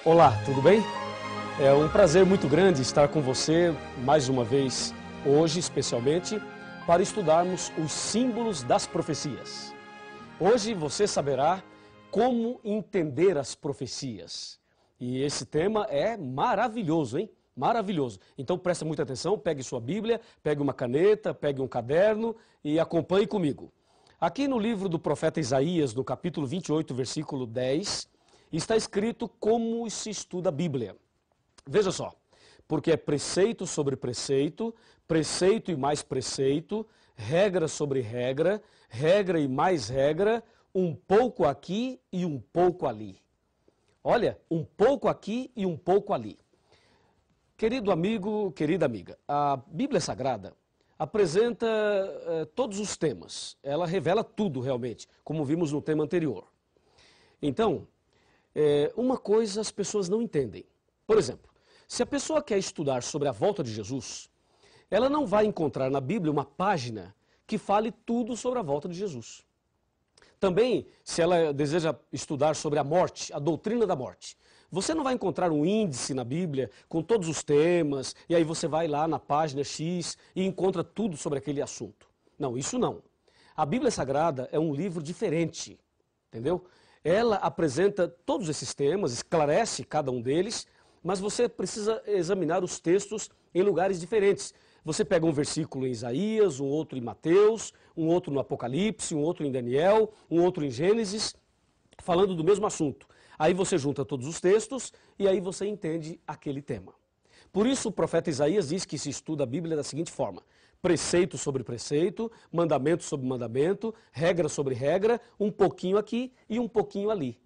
Olá, tudo bem? É um prazer muito grande estar com você mais uma vez, hoje especialmente, para estudarmos os símbolos das profecias. Hoje você saberá como entender as profecias. E esse tema é maravilhoso, hein? Maravilhoso. Então presta muita atenção, pegue sua Bíblia, pegue uma caneta, pegue um caderno e acompanhe comigo. Aqui no livro do profeta Isaías, no capítulo 28, versículo 10, está escrito como se estuda a Bíblia. Veja só, porque é preceito sobre preceito, preceito e mais preceito, regra sobre regra, regra e mais regra, um pouco aqui e um pouco ali. Olha, um pouco aqui e um pouco ali. Querido amigo, querida amiga, a Bíblia Sagrada apresenta todos os temas. Ela revela tudo realmente, como vimos no tema anterior. Então, uma coisa as pessoas não entendem. Por exemplo, se a pessoa quer estudar sobre a volta de Jesus, ela não vai encontrar na Bíblia uma página que fale tudo sobre a volta de Jesus. Também, se ela deseja estudar sobre a morte, a doutrina da morte, você não vai encontrar um índice na Bíblia com todos os temas, e aí você vai lá na página X e encontra tudo sobre aquele assunto. Não, isso não. A Bíblia Sagrada é um livro diferente, entendeu? Ela apresenta todos esses temas, esclarece cada um deles, mas você precisa examinar os textos em lugares diferentes. Você pega um versículo em Isaías, um outro em Mateus, um outro no Apocalipse, um outro em Daniel, um outro em Gênesis, falando do mesmo assunto. Aí você junta todos os textos e aí você entende aquele tema. Por isso o profeta Isaías diz que se estuda a Bíblia da seguinte forma: preceito sobre preceito, mandamento sobre mandamento, regra sobre regra, um pouquinho aqui e um pouquinho ali.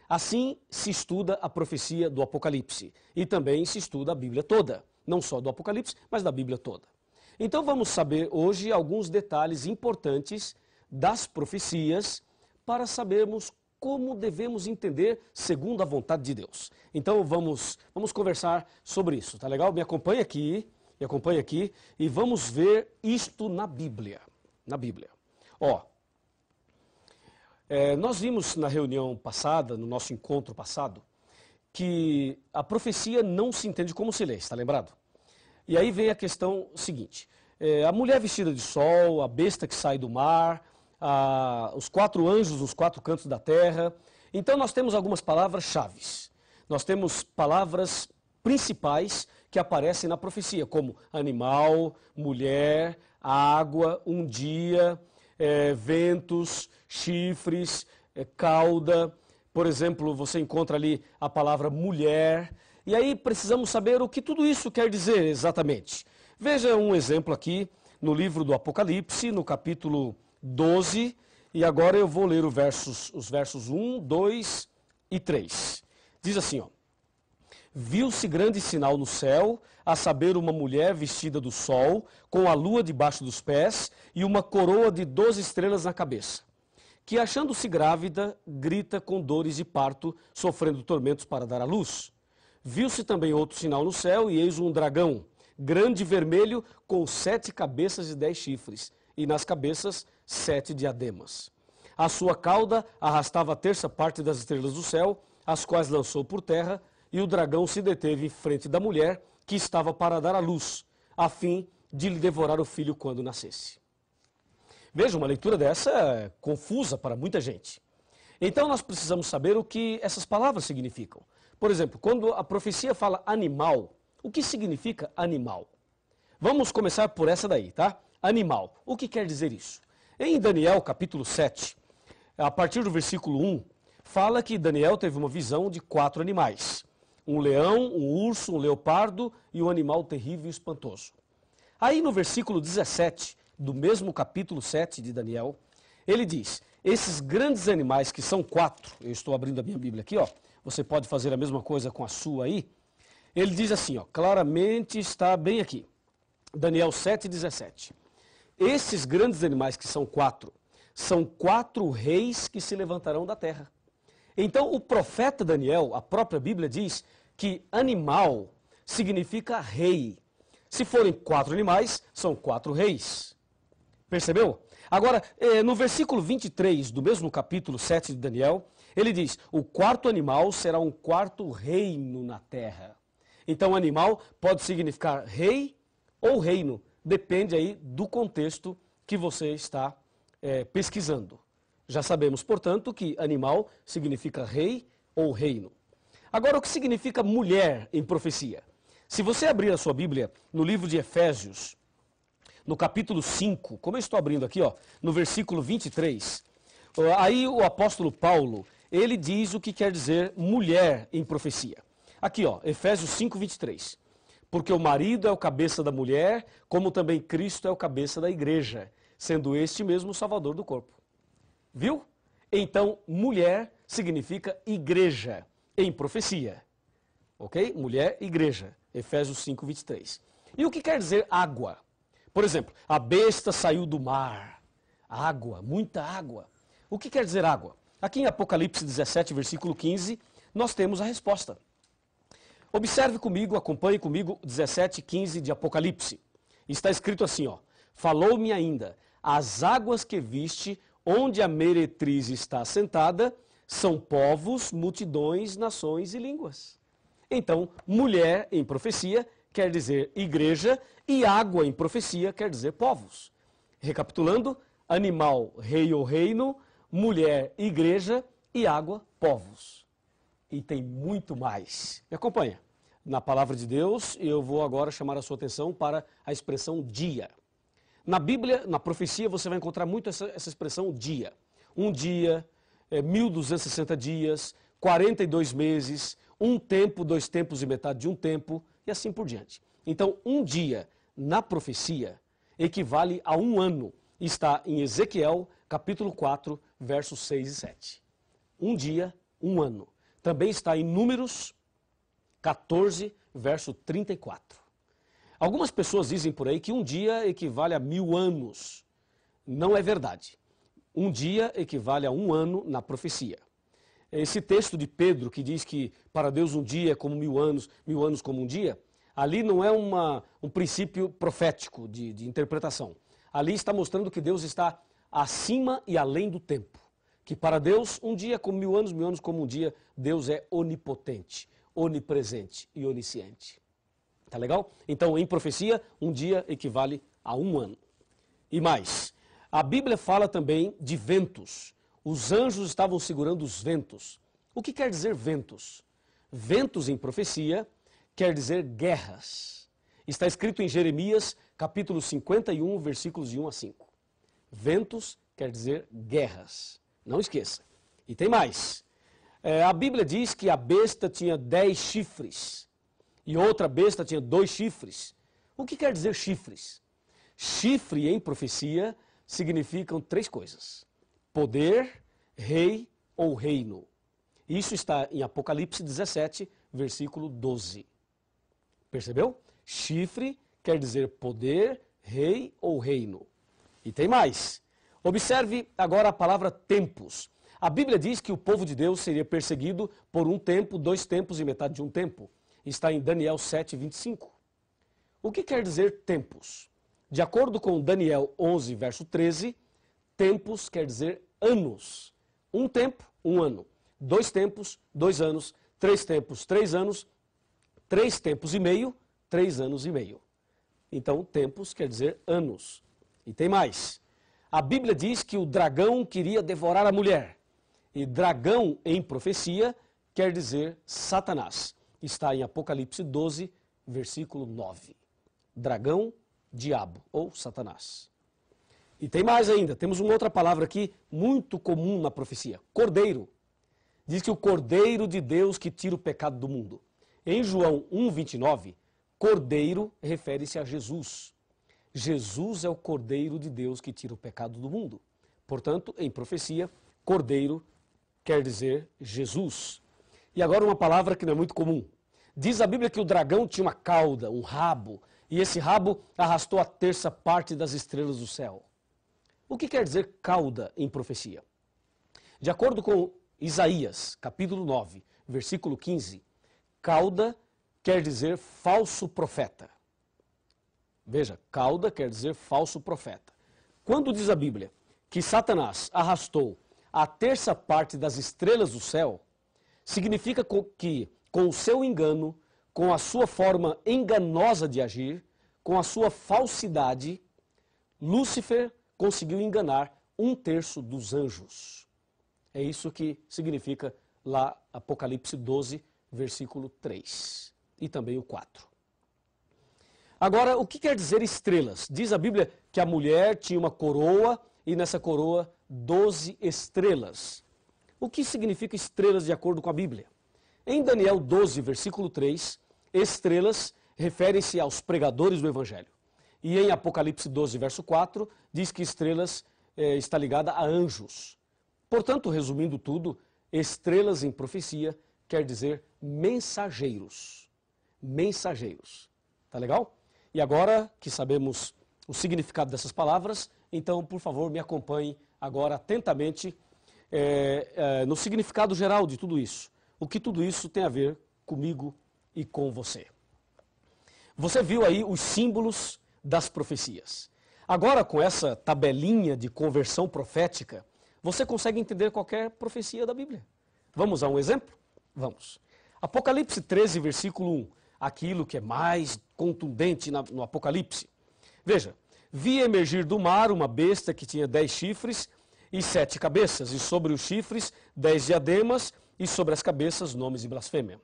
Assim se estuda a profecia do Apocalipse e também se estuda a Bíblia toda, não só do Apocalipse, mas da Bíblia toda. Então vamos saber hoje alguns detalhes importantes das profecias para sabermos como devemos entender segundo a vontade de Deus. Então vamos conversar sobre isso, tá legal? Me acompanha aqui e vamos ver isto na Bíblia. Na Bíblia. Ó, nós vimos na reunião passada, no nosso encontro passado, que a profecia não se entende como se lê, está lembrado? E aí vem a questão seguinte: a mulher vestida de sol, a besta que sai do mar, os 4 anjos nos 4 cantos da terra. Então nós temos algumas palavras-chave. Nós temos palavras principais que aparecem na profecia, como animal, mulher, água, um dia, ventos, chifres, cauda. Por exemplo, você encontra ali a palavra mulher. E aí precisamos saber o que tudo isso quer dizer exatamente. Veja um exemplo aqui no livro do Apocalipse, no capítulo 12, e agora eu vou ler os versos 1, 2 e 3. Diz assim, ó: viu-se grande sinal no céu, a saber, uma mulher vestida do sol, com a lua debaixo dos pés e uma coroa de 12 estrelas na cabeça, que, achando-se grávida, grita com dores de parto, sofrendo tormentos para dar à luz. Viu-se também outro sinal no céu, e eis um dragão, grande e vermelho, com 7 cabeças e 10 chifres, e nas cabeças 7 diademas. A sua cauda arrastava a terça parte das estrelas do céu, as quais lançou por terra, e o dragão se deteve em frente da mulher, que estava para dar à luz, a fim de lhe devorar o filho quando nascesse. Veja, uma leitura dessa é confusa para muita gente. Então nós precisamos saber o que essas palavras significam. Por exemplo, quando a profecia fala animal, o que significa animal? Vamos começar por essa daí, tá? Animal. O que quer dizer isso? Em Daniel, capítulo 7, a partir do versículo 1, fala que Daniel teve uma visão de 4 animais. Um leão, um urso, um leopardo e um animal terrível e espantoso. Aí no versículo 17, do mesmo capítulo 7 de Daniel, ele diz: esses grandes animais, que são 4, eu estou abrindo a minha Bíblia aqui, ó, você pode fazer a mesma coisa com a sua aí. Ele diz assim, ó, claramente está bem aqui, Daniel 7,17. Esses grandes animais, que são 4, são 4 reis que se levantarão da terra. Então o profeta Daniel, a própria Bíblia diz que animal significa rei. Se forem 4 animais, são 4 reis. Percebeu? Agora, no versículo 23 do mesmo capítulo 7 de Daniel, Ele diz, o quarto animal será um quarto reino na terra. Então, animal pode significar rei ou reino, depende aí do contexto que você está pesquisando. Já sabemos, portanto, que animal significa rei ou reino. Agora, o que significa mulher em profecia? Se você abrir a sua Bíblia no livro de Efésios, no capítulo 5, como eu estou abrindo aqui, ó, no versículo 23, aí o apóstolo Paulo, ele diz o que quer dizer mulher em profecia. Aqui, ó, Efésios 5, 23. Porque o marido é o cabeça da mulher, como também Cristo é o cabeça da igreja, sendo este mesmo o salvador do corpo. Viu? Então, mulher significa igreja em profecia. Ok? Mulher, igreja. Efésios 5, 23. E o que quer dizer água? Por exemplo, a besta saiu do mar. Água, muita água. O que quer dizer água? Aqui em Apocalipse 17, versículo 15, nós temos a resposta. Observe comigo, acompanhe comigo 17, 15 de Apocalipse. Está escrito assim, ó. Falou-me ainda, as águas que viste, onde a meretriz está assentada, são povos, multidões, nações e línguas. Então, mulher em profecia quer dizer igreja e água em profecia quer dizer povos. Recapitulando, animal, rei ou reino, mulher, igreja e água, povos. E tem muito mais. Me acompanha. Na palavra de Deus, eu vou agora chamar a sua atenção para a expressão dia. Na Bíblia, na profecia, você vai encontrar muito essa expressão dia. Um dia, 1260 dias, 42 meses, um tempo, 2 tempos e metade de um tempo, e assim por diante. Então, um dia na profecia equivale a um ano. Está em Ezequiel, capítulo 4, versos 6 e 7. Um dia, um ano. Também está em Números 14, verso 34. Algumas pessoas dizem por aí que um dia equivale a 1000 anos. Não é verdade. Um dia equivale a um ano na profecia. Esse texto de Pedro que diz que para Deus um dia é como 1000 anos como um dia, ali não é um princípio profético de interpretação. Ali está mostrando que Deus está acima e além do tempo. Que para Deus um dia é como 1000 anos como um dia. Deus é onipotente, onipresente e onisciente. Tá legal? Então, em profecia, um dia equivale a um ano. E mais, a Bíblia fala também de ventos. Os anjos estavam segurando os ventos. O que quer dizer ventos? Ventos em profecia quer dizer guerras. Está escrito em Jeremias, capítulo 51, versículos de 1 a 5. Ventos quer dizer guerras. Não esqueça. E tem mais. A Bíblia diz que a besta tinha 10 chifres e outra besta tinha 2 chifres. O que quer dizer chifres? Chifre em profecia significam 3 coisas. Poder, rei ou reino. Isso está em Apocalipse 17, versículo 12. Percebeu? Chifre quer dizer poder, rei ou reino. E tem mais. Observe agora a palavra tempos. A Bíblia diz que o povo de Deus seria perseguido por um tempo, 2 tempos e metade de um tempo. Está em Daniel 7, 25. O que quer dizer tempos? De acordo com Daniel 11, verso 13, tempos quer dizer anos. Um tempo, um ano. 2 tempos, 2 anos. 3 tempos, 3 anos. 3 tempos e meio, 3 anos e meio. Então, tempos quer dizer anos. E tem mais. A Bíblia diz que o dragão queria devorar a mulher. E dragão em profecia quer dizer Satanás. Está em Apocalipse 12, versículo 9. Dragão, diabo ou Satanás. E tem mais ainda, temos uma outra palavra aqui muito comum na profecia, cordeiro. Diz que o cordeiro de Deus que tira o pecado do mundo. Em João 1,29, cordeiro refere-se a Jesus. Jesus é o cordeiro de Deus que tira o pecado do mundo. Portanto, em profecia, cordeiro quer dizer Jesus. E agora uma palavra que não é muito comum. Diz a Bíblia que o dragão tinha uma cauda, um rabo, e esse rabo arrastou a 1/3 das estrelas do céu. O que quer dizer cauda em profecia? De acordo com Isaías, capítulo 9, versículo 15, cauda quer dizer falso profeta. Veja, cauda quer dizer falso profeta. Quando diz a Bíblia que Satanás arrastou a terça parte das estrelas do céu, significa que, com o seu engano, com a sua forma enganosa de agir, com a sua falsidade, Lúcifer conseguiu enganar 1/3 dos anjos. É isso que significa lá Apocalipse 12, versículo 3 e também o 4. Agora, o que quer dizer estrelas? Diz a Bíblia que a mulher tinha uma coroa e nessa coroa 12 estrelas. O que significa estrelas de acordo com a Bíblia? Em Daniel 12, versículo 3, estrelas referem-se aos pregadores do Evangelho. E em Apocalipse 12, verso 4, diz que estrelas está ligada a anjos. Portanto, resumindo tudo, estrelas em profecia quer dizer mensageiros. Mensageiros. Tá legal? E agora que sabemos o significado dessas palavras, então, por favor, me acompanhe agora atentamente no significado geral de tudo isso. O que tudo isso tem a ver comigo e com você. Você viu aí os símbolos das profecias. Agora, com essa tabelinha de conversão profética, você consegue entender qualquer profecia da Bíblia. Vamos a um exemplo? Vamos. Apocalipse 13, versículo 1. Aquilo que é mais contundente no Apocalipse. Veja, vi emergir do mar uma besta que tinha 10 chifres e 7 cabeças, e sobre os chifres 10 diademas, e sobre as cabeças nomes de blasfêmia.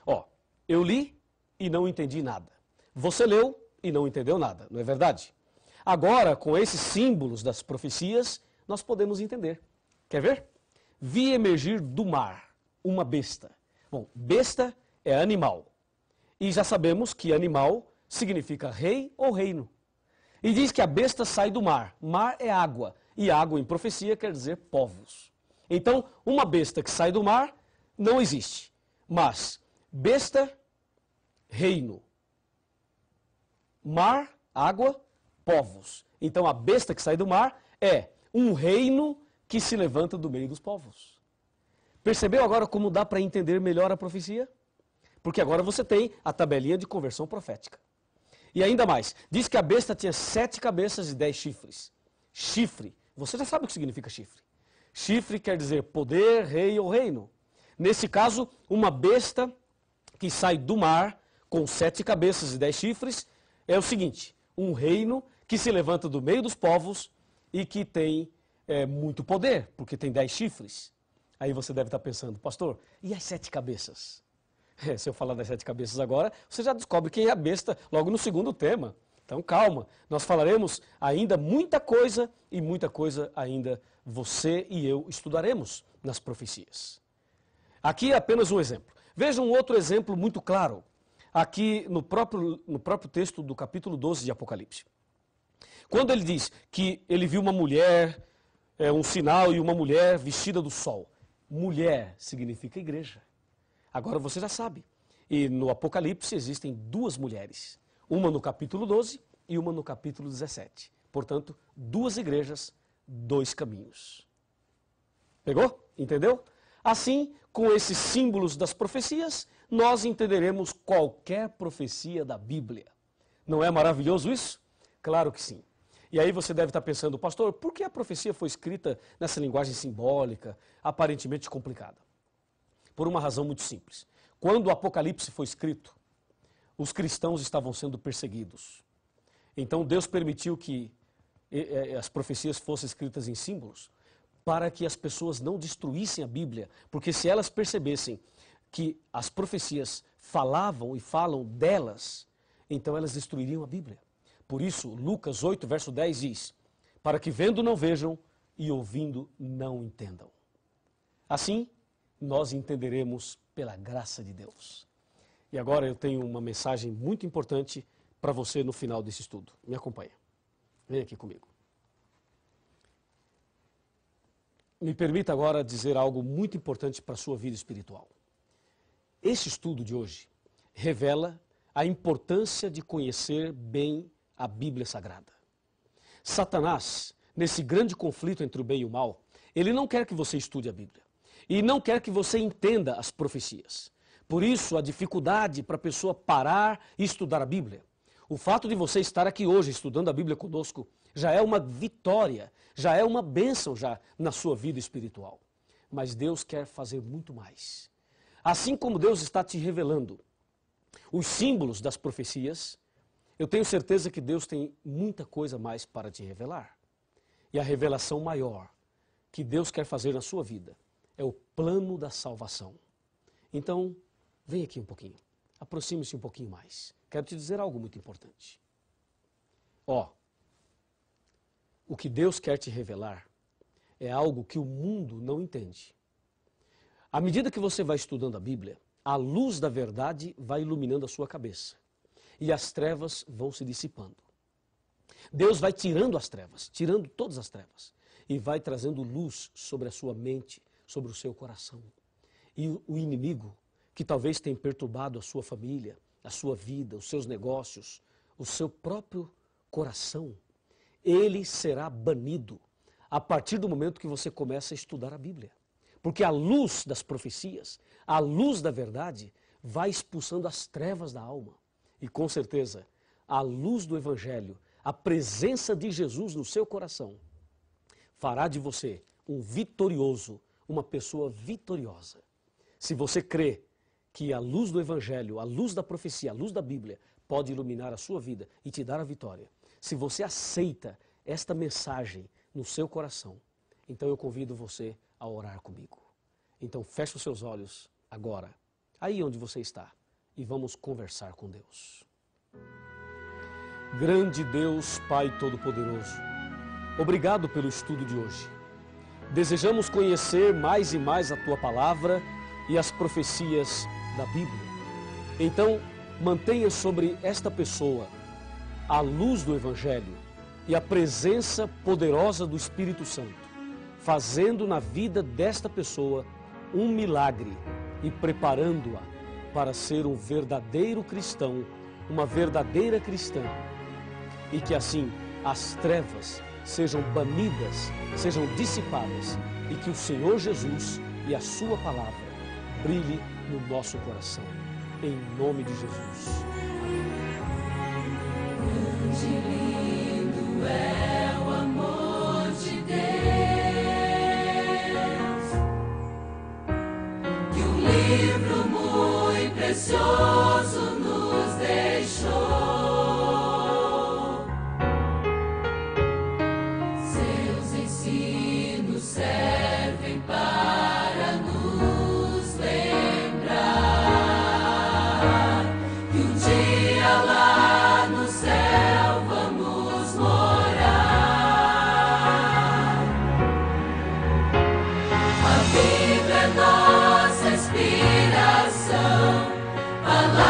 Ó, eu li e não entendi nada. Você leu e não entendeu nada, não é verdade? Agora, com esses símbolos das profecias, nós podemos entender. Quer ver? Vi emergir do mar uma besta. Bom, besta é animal. E já sabemos que animal significa rei ou reino. E diz que a besta sai do mar. Mar é água. E água em profecia quer dizer povos. Então, uma besta que sai do mar não existe. Mas besta, reino. Mar, água, povos. Então, a besta que sai do mar é um reino que se levanta do meio dos povos. Percebeu agora como dá para entender melhor a profecia? Porque agora você tem a tabelinha de conversão profética. E ainda mais, diz que a besta tinha 7 cabeças e 10 chifres. Chifre, você já sabe o que significa chifre. Chifre quer dizer poder, rei ou reino. Nesse caso, uma besta que sai do mar com 7 cabeças e 10 chifres é o seguinte, um reino que se levanta do meio dos povos e que tem muito poder, porque tem 10 chifres. Aí você deve estar pensando, pastor, e as 7 cabeças? Se eu falar das 7 cabeças agora, você já descobre quem é a besta logo no segundo tema. Então calma, nós falaremos ainda muita coisa e muita coisa ainda você e eu estudaremos nas profecias. Aqui é apenas um exemplo. Veja um outro exemplo muito claro, aqui no próprio texto do capítulo 12 de Apocalipse. Quando ele diz que ele viu uma mulher, um sinal e uma mulher vestida do sol. Mulher significa igreja. Agora você já sabe. E no Apocalipse existem 2 mulheres. Uma no capítulo 12 e uma no capítulo 17. Portanto, 2 igrejas, 2 caminhos. Pegou? Entendeu? Assim, com esses símbolos das profecias, nós entenderemos qualquer profecia da Bíblia. Não é maravilhoso isso? Claro que sim. E aí você deve estar pensando, pastor, por que a profecia foi escrita nessa linguagem simbólica, aparentemente complicada? Por uma razão muito simples. Quando o Apocalipse foi escrito, os cristãos estavam sendo perseguidos. Então Deus permitiu que as profecias fossem escritas em símbolos para que as pessoas não destruíssem a Bíblia, porque se elas percebessem que as profecias falavam e falam delas, então elas destruiriam a Bíblia. Por isso, Lucas 8, verso 10 diz, para que vendo não vejam e ouvindo não entendam. Assim, nós entenderemos pela graça de Deus. E agora eu tenho uma mensagem muito importante para você no final desse estudo. Me acompanha. Vem aqui comigo. Me permita agora dizer algo muito importante para a sua vida espiritual. Esse estudo de hoje revela a importância de conhecer bem a Bíblia Sagrada. Satanás, nesse grande conflito entre o bem e o mal, ele não quer que você estude a Bíblia. E não quer que você entenda as profecias. Por isso, a dificuldade para a pessoa parar e estudar a Bíblia. O fato de você estar aqui hoje estudando a Bíblia conosco já é uma vitória, já é uma bênção já na sua vida espiritual. Mas Deus quer fazer muito mais. Assim como Deus está te revelando os símbolos das profecias, eu tenho certeza que Deus tem muita coisa mais para te revelar. E a revelação maior que Deus quer fazer na sua vida é o plano da salvação. Então, vem aqui um pouquinho, aproxime-se um pouquinho mais. Quero te dizer algo muito importante. O que Deus quer te revelar é algo que o mundo não entende. À medida que você vai estudando a Bíblia, a luz da verdade vai iluminando a sua cabeça e as trevas vão se dissipando. Deus vai tirando as trevas, tirando todas as trevas e vai trazendo luz sobre a sua mente, sobre o seu coração. E o inimigo, que talvez tenha perturbado a sua família, a sua vida, os seus negócios, o seu próprio coração, ele será banido a partir do momento que você começa a estudar a Bíblia. Porque a luz das profecias, a luz da verdade, vai expulsando as trevas da alma. E com certeza, a luz do Evangelho, a presença de Jesus no seu coração, fará de você um vitorioso, uma pessoa vitoriosa. Se você crê que a luz do Evangelho, a luz da profecia, a luz da Bíblia, pode iluminar a sua vida e te dar a vitória, se você aceita esta mensagem no seu coração, então eu convido você a orar comigo. Então feche os seus olhos agora, aí onde você está, e vamos conversar com Deus. Grande Deus, Pai Todo-Poderoso, obrigado pelo estudo de hoje. Desejamos conhecer mais e mais a Tua Palavra e as profecias da Bíblia. Então, mantenha sobre esta pessoa a luz do Evangelho e a presença poderosa do Espírito Santo, fazendo na vida desta pessoa um milagre e preparando-a para ser um verdadeiro cristão, uma verdadeira cristã. E que assim as trevas sejam banidas, sejam dissipadas e que o Senhor Jesus e a Sua Palavra brilhe no nosso coração. Em nome de Jesus. Grande e lindo é o amor de Deus, que um livro muito precioso nos deixou. Seus ensinos servem para nos lembrar que um dia lá no céu vamos morar. A Bíblia é nossa inspiração, palavra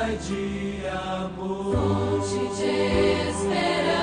fonte de amor, fonte de esperança.